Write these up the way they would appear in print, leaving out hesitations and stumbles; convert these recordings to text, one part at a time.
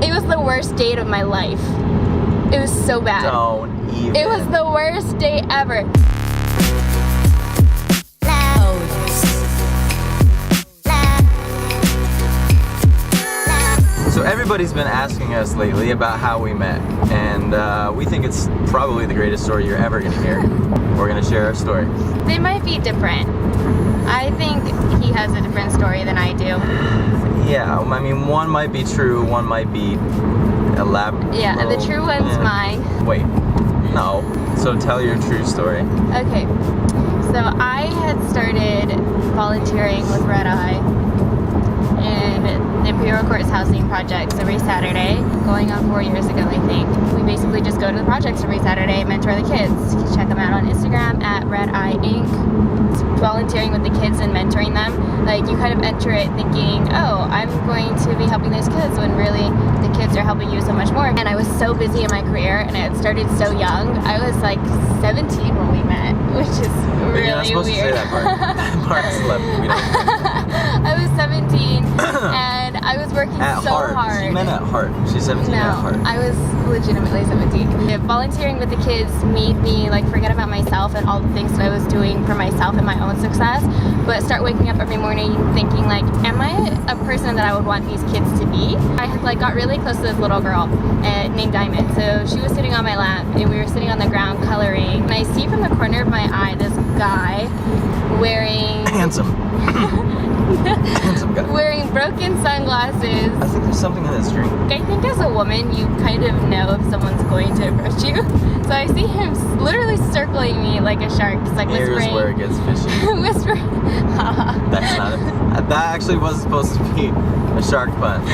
It was the worst date of my life. It was so bad. Don't even. It was the worst date ever. So everybody's been asking us lately about how we met, and we think it's probably the greatest story you're ever gonna hear. We're gonna share our story. They might be different. I think he has a different story than I do. Yeah, I mean, one might be true, one might be elaborate. Yeah, and the true one's mine. Wait, no. So tell your true story. Okay, so I had started volunteering with Red Eye in the Imperial Courts housing projects every Saturday, going on 4 years ago, I think. We basically just go to the projects every Saturday, mentor the kids. You can check them out on Instagram at Red Eye Inc. It's volunteering with the kids and mentoring them. Like, you kind of enter it thinking, oh, I'm going to be helping those kids, when really the kids are helping you so much more. And I was so busy in my career, and I had started so young. I was like 17 when we met, which is really You're not supposed weird. to say that part. That part's left. We don't. I was 17 and I was working At so heart. hard. She meant at heart. She's 17 at heart. I was legitimately 17. Volunteering with the kids made me like forget about myself and all the things that I was doing for myself and my own success, but start waking up every morning thinking like, am I a person that I would want these kids to be? I had like got really close to this little girl named Diamond. So she was sitting on my lap and we were sitting on the ground coloring, and I see from the corner of my eye this guy wearing Handsome. Handsome guy. wearing broken sunglasses. I think there's something in this drink. I think as a woman, you kind of know if someone's going to approach you. So I see him literally circling me like a shark. It's like Here's whispering. where it gets fishy. Whispering. That's not it. That actually was supposed to be a shark pun.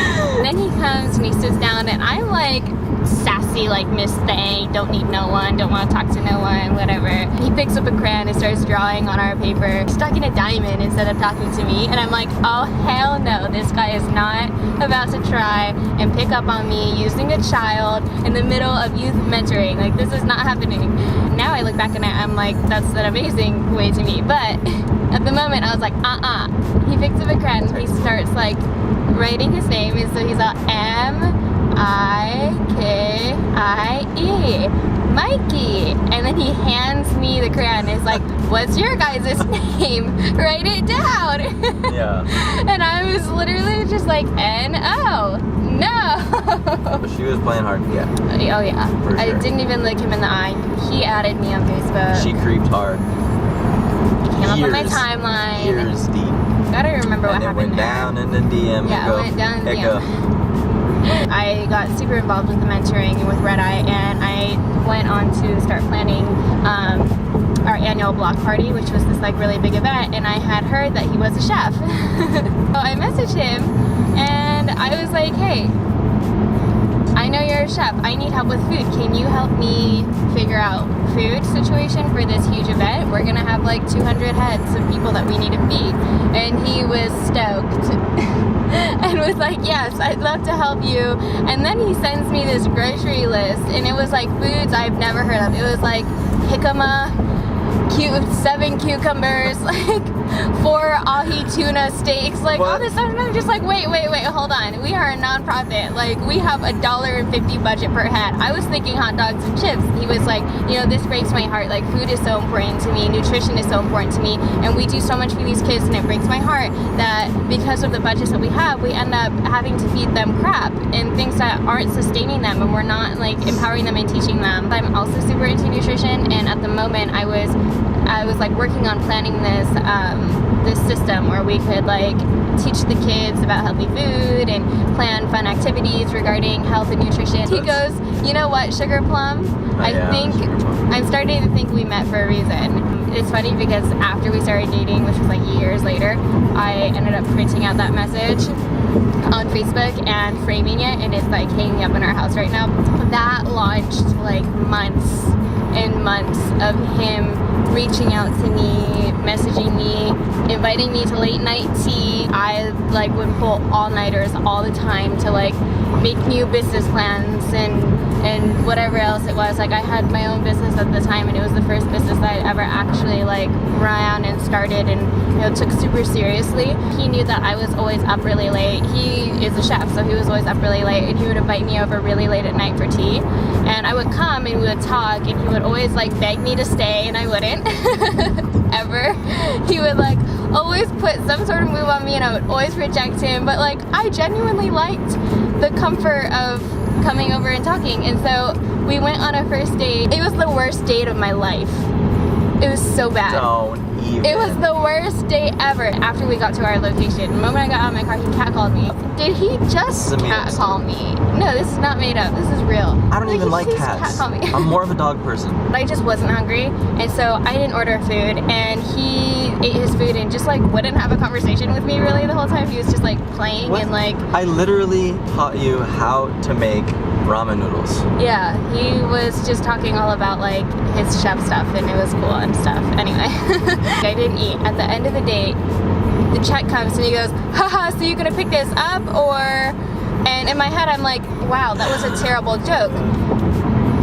Then he comes and he sits down, and I'm like sassy, like Miss Thing, don't need no one, don't want to talk to no one, whatever. He picks up a crayon and starts drawing on our paper. He's talking to Diamond instead of talking to me, and I'm like, oh hell no, this guy is not about to try and pick up on me using a child in the middle of youth mentoring. Like, this is not happening. Now I look back and I'm like, that's an amazing way to meet, but at the moment I was like, He picks up a crayon and he starts like writing his name, and so he's all M-I-K-I-E, Mikey. And then he hands me the crayon and is like, what's your guys' name? Write it down. Yeah. And I was literally just like, N-O. No. She was playing hard to get. Oh yeah. For I sure. didn't even look him in the eye. He added me on Facebook. She creeped hard. He came up on my Years. timeline. Years deep. Gotta remember what And it happened went there. down in the DM. Yeah, it went down in the Echo. DM. I got super involved with the mentoring with Red Eye, and I went on to start planning our annual block party, which was this like really big event, and I had heard that he was a chef. So I messaged him and I was like, hey, I know you're a chef. I need help with food. Can you help me figure out food situation for this huge event? We're gonna have like 200 heads of people that we need to feed. And he was stoked and was like, yes, I'd love to help you. And then he sends me this grocery list, and it was like foods I've never heard of. It was like jicama, 7 cucumbers, like 4 ahi tuna steaks, like all this stuff. And I'm just like, wait, hold on. We are a nonprofit. Like, we have $1.50 budget per head. I was thinking hot dogs and chips. He was like, you know, this breaks my heart. Like, food is so important to me. Nutrition is so important to me. And we do so much for these kids, and it breaks my heart that because of the budgets that we have, we end up having to feed them crap and things that aren't sustaining them, and we're not like empowering them and teaching them. I'm also super into nutrition, and at the moment I was like working on planning this this system where we could like teach the kids about healthy food and plan fun activities regarding health and nutrition. He goes, you know what, Sugar Plum? I think I'm starting to think we met for a reason. It's funny because after we started dating, which was like years later, I ended up printing out that message on Facebook and framing it, and it's like hanging up in our house right now. That launched like months and months of him reaching out to me, messaging me, inviting me to late night tea. I like would pull all-nighters all the time to like make new business plans and whatever else it was. Like I had my own business at the time, and it was the first business that I'd ever actually like ran and started and, you know, took super seriously. He knew that I was always up really late. He is a chef, so he was always up really late, and he would invite me over really late at night for tea. And I would come and we would talk, and he would always like beg me to stay, and I wouldn't ever. He would like always put some sort of move on me, and I would always reject him. But like I genuinely liked the comfort of coming over and talking. And so we went on a first date. It was the worst date of my life. It was so bad. Don't even. It was the worst date ever. After we got to our location, the moment I got out of my car, he catcalled me. Did he just catcall me? No, this is not made up. This is real. I don't even like cats. I'm more of a dog person. I just wasn't hungry, and so I didn't order food, and he ate his food and just like wouldn't have a conversation with me really the whole time. He was just like playing and like... I literally taught you how to make ramen noodles. Yeah, he was just talking all about like his chef stuff, and it was cool and stuff. Anyway, I didn't eat. At the end of the date, the check comes and he goes, haha, so you gonna pick this up or... And in my head I'm like, wow, that was a terrible joke.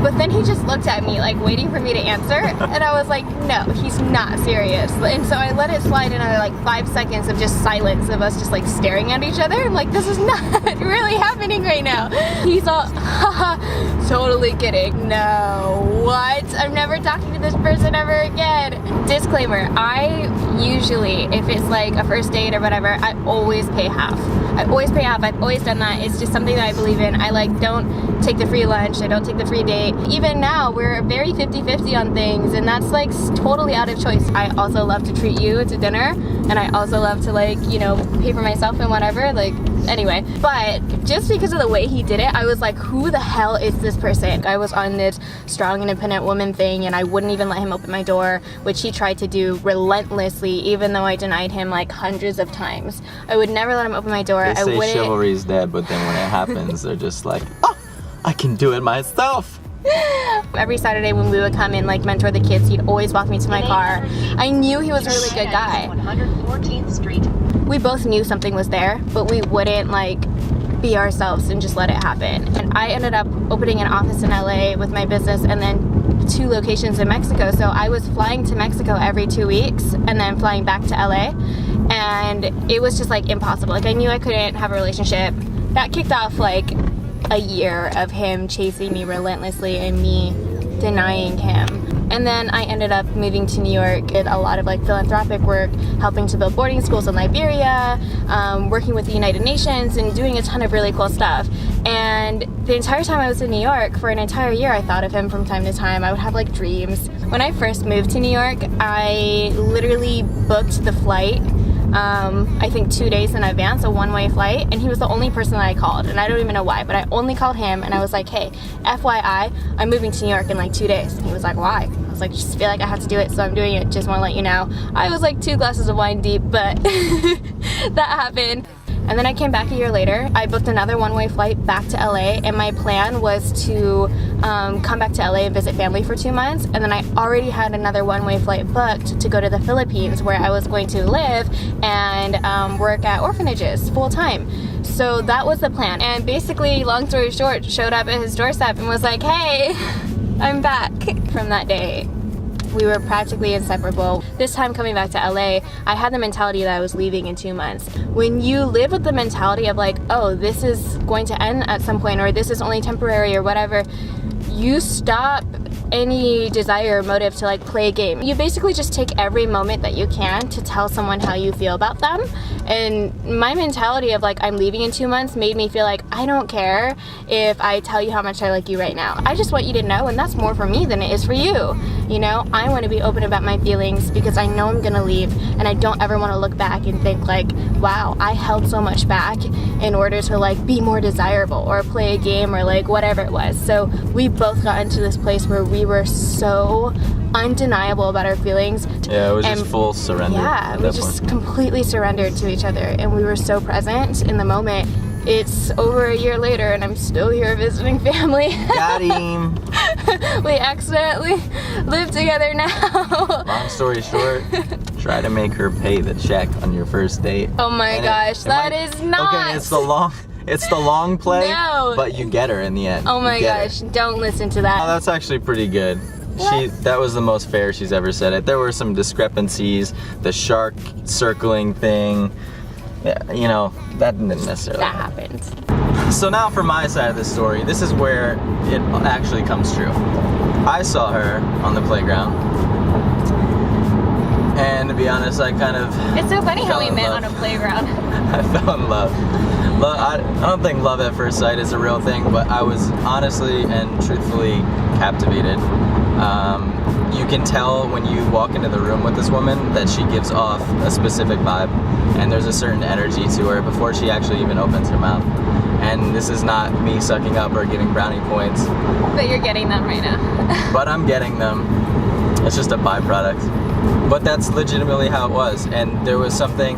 But then he just looked at me like waiting for me to answer, and I was like, no, he's not serious. And so I let it slide another like 5 seconds of just silence of us just like staring at each other. I'm like, this is not really happening right now. He's all, haha, totally kidding. No, what? I'm never talking to this person ever again. Disclaimer, I usually, if it's like a first date or whatever, I always pay half. I always pay half. I've always done that. It's just something that I believe in. I like don't take the free lunch. I don't take the free date. Even now, we're very 50-50 on things, and that's like totally out of choice. I also love to treat you to dinner, and I also love to like, you know, pay for myself and whatever. Like, anyway, but just because of the way he did it, I was like, who the hell is this person? I was on this strong, independent woman thing, and I wouldn't even let him open my door, which he tried to do relentlessly, even though I denied him like hundreds of times. I would never let him open my door. They say chivalry's dead, but then when it happens, they're just like, oh, I can do it myself. Every Saturday when we would come and like mentor the kids, he'd always walk me to my car. I knew he was a really good guy. 114th Street. We both knew something was there, but we wouldn't like be ourselves and just let it happen. And I ended up opening an office in LA with my business, and then 2 locations in Mexico. So I was flying to Mexico every 2 weeks and then flying back to LA, and it was just like impossible. Like I knew I couldn't have a relationship. That kicked off like a year of him chasing me relentlessly and me denying him. And then I ended up moving to New York, did a lot of like philanthropic work, helping to build boarding schools in Liberia, working with the United Nations, and doing a ton of really cool stuff. And the entire time I was in New York, for an entire year, I thought of him from time to time. I would have like dreams. When I first moved to New York, I literally booked the flight I think 2 days in advance, a one-way flight, and he was the only person that I called, and I don't even know why, but I only called him, and I was like, hey, FYI, I'm moving to New York in like 2 days. And he was like, why? I was like, just feel like I have to do it, so I'm doing it, just want to let you know. I was like 2 glasses of wine deep, but that happened. And then I came back a year later. I booked another one-way flight back to LA, and my plan was to come back to LA and visit family for 2 months. And then I already had another one-way flight booked to go to the Philippines, where I was going to live and work at orphanages full-time. So that was the plan. And basically, long story short, showed up at his doorstep and was like, hey, I'm back. From that day, we were practically inseparable. This time coming back to LA, I had the mentality that I was leaving in 2 months. When you live with the mentality of like, oh, this is going to end at some point, or this is only temporary or whatever, you stop any desire or motive to like play a game. You basically just take every moment that you can to tell someone how you feel about them. And my mentality of like, I'm leaving in 2 months made me feel like I don't care if I tell you how much I like you right now. I just want you to know, and that's more for me than it is for you. You know, I want to be open about my feelings because I know I'm gonna leave, and I don't ever want to look back and think like, wow, I held so much back in order to like be more desirable or play a game or like whatever it was. So we both got into this place where we were so undeniable about our feelings. Yeah, it was just full surrender. Yeah, we just completely surrendered to each other, and we were so present in the moment. It's over a year later, and I'm still here visiting family. Got him. We accidentally live together now. Long story short, try to make her pay the check on your first date. Oh my gosh, that is not. Okay, It's the long play, No. but you get her in the end. Oh my You get her. gosh, don't listen to that. Oh, that's actually pretty good. That was the most fair she's ever said it. There were some discrepancies, the shark circling thing, yeah, you know, that didn't necessarily That happened. So now for my side of the story, this is where it actually comes true. I saw her on the playground, and to be honest, I kind of It's so funny how fell we in met love. on a playground. I fell in love. I don't think love at first sight is a real thing, but I was honestly and truthfully captivated. You can tell when you walk into the room with this woman that she gives off a specific vibe, and there's a certain energy to her before she actually even opens her mouth. And this is not me sucking up or getting brownie points, But you're getting them right now. but I'm getting them. It's just a byproduct. But that's legitimately how it was. And there was something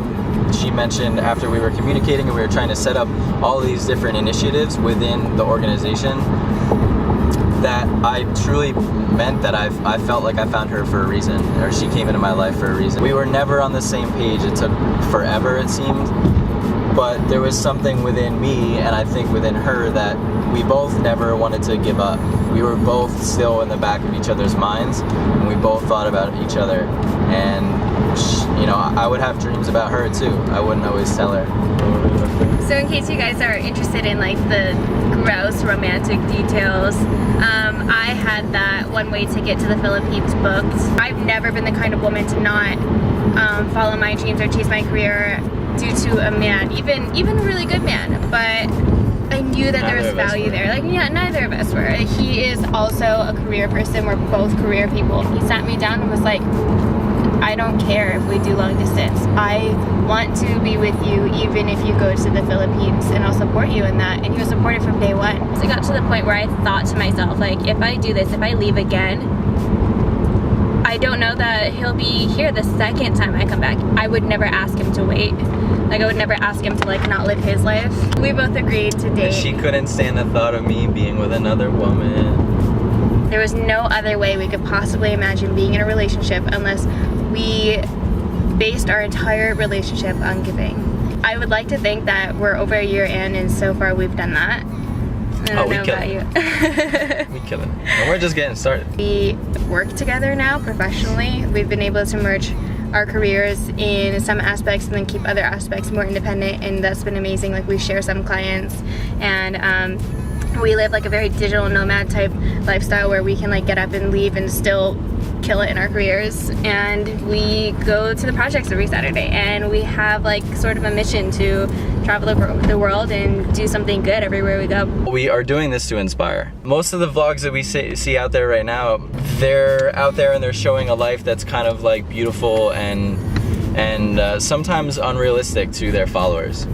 she mentioned after we were communicating and we were trying to set up all these different initiatives within the organization that I truly meant that I felt like I found her for a reason, or she came into my life for a reason. We were never on the same page. It took forever, it seemed. But there was something within me, and I think within her, that we both never wanted to give up. We were both still in the back of each other's minds, and we both thought about each other. And, you know, I would have dreams about her too. I wouldn't always tell her. So in case you guys are interested in like the gross romantic details, I had that one-way ticket to the Philippines booked. I've never been the kind of woman to not follow my dreams or chase my career due to a man, even a really good man, but I knew that there was value there. Like, yeah, neither of us were. He is also a career person. We're both career people. He sat me down and was like, I don't care if we do long distance. I want to be with you even if you go to the Philippines, and I'll support you in that. And he was supportive from day one. So it got to the point where I thought to myself, like, if I do this, if I leave again, I don't know that he'll be here the second time I come back. I would never ask him to wait. Like, I would never ask him to like not live his life. We both agreed to date. She couldn't stand the thought of me being with another woman. There was no other way we could possibly imagine being in a relationship unless we based our entire relationship on giving. I would like to think that we're over a year in, and so far we've done that. I don't know about you. We killing it. And we're just getting started. We work together now professionally. We've been able to merge our careers in some aspects and then keep other aspects more independent, and that's been amazing. Like, we share some clients, and we live like a very digital nomad type lifestyle where we can like get up and leave and still kill it in our careers. And we go to the projects every Saturday, and we have like sort of a mission to travel the world and do something good everywhere we go. We are doing this to inspire. Most of the vlogs that we see out there right now, they're out there and they're showing a life that's kind of like beautiful and sometimes unrealistic to their followers.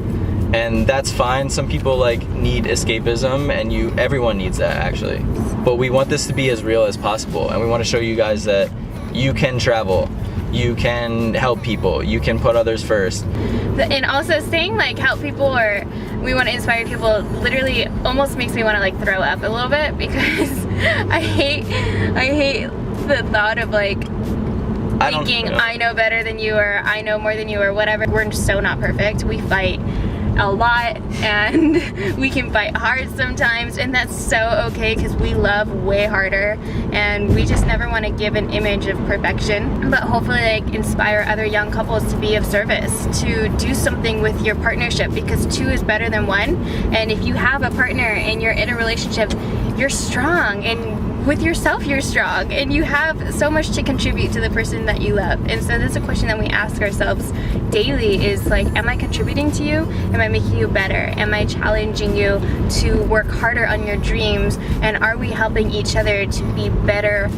And that's fine. Some people like need escapism, and everyone needs that actually. But we want this to be as real as possible, and we want to show you guys that you can travel, you can help people, you can put others first. And also saying like help people or we want to inspire people literally almost makes me want to like throw up a little bit, because I hate the thought of like thinking I know better than you, or I know more than you, or whatever. We're so not perfect. We fight a lot, and we can fight hard sometimes, and that's so okay, because we love way harder, and we just never want to give an image of perfection, but hopefully like inspire other young couples to be of service, to do something with your partnership, because two is better than one. And if you have a partner and you're in a relationship, you're strong, and with yourself you're strong, and you have so much to contribute to the person that you love. And so that's a question that we ask ourselves daily, is like, am I contributing to you? Am I making you better? Am I challenging you to work harder on your dreams? And are we helping each other to be better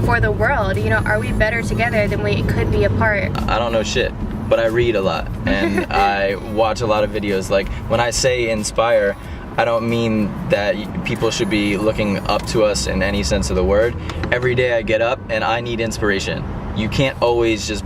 for the world? You know, are we better together than we could be apart? I don't know shit, but I read a lot and I watch a lot of videos. Like, when I say inspire, I don't mean that people should be looking up to us in any sense of the word. Every day I get up and I need inspiration. You can't always just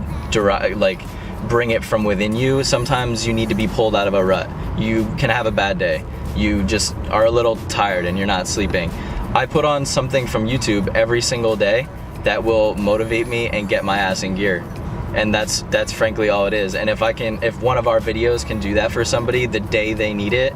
bring it from within you. Sometimes you need to be pulled out of a rut. You can have a bad day. You just are a little tired and you're not sleeping. I put on something from YouTube every single day that will motivate me and get my ass in gear. And that's frankly all it is. And if one of our videos can do that for somebody the day they need it,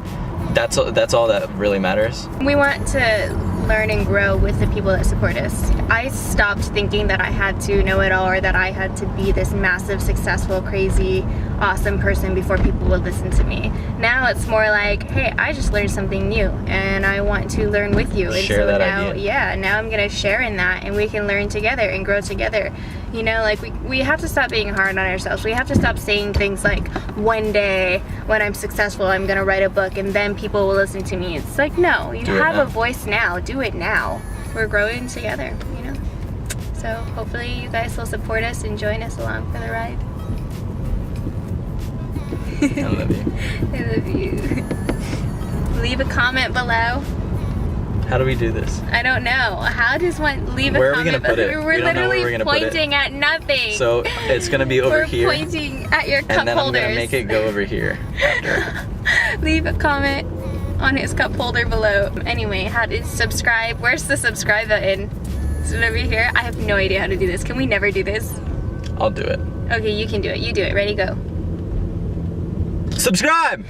That's all that really matters. We want to learn and grow with the people that support us. I stopped thinking that I had to know it all or that I had to be this massive, successful, crazy, awesome person before people would listen to me. Now it's more like, hey, I just learned something new and I want to learn with you. And share so that now, idea. yeah, now I'm gonna share in that and we can learn together and grow together. You know, like we have to stop being hard on ourselves. We have to stop saying things like, one day when I'm successful, I'm gonna write a book and then people will listen to me. It's like, no, you have a voice now. Do it now. We're growing together, you know? So hopefully you guys will support us and join us along for the ride. I love you. I love you. Leave a comment below. How do we do this? I don't know. How does one leave a Where are we comment? gonna put it? We're We don't know where literally we're gonna put it. pointing at nothing. So it's gonna be over We're here. pointing at your cup And then holders. I'm gonna make it go over here after. Leave a comment on his cup holder below. Anyway, how to subscribe? Where's the subscribe button? Is it over here? I have no idea how to do this. Can we never do this? I'll do it. Okay, you can do it. You do it. Ready, go. Subscribe!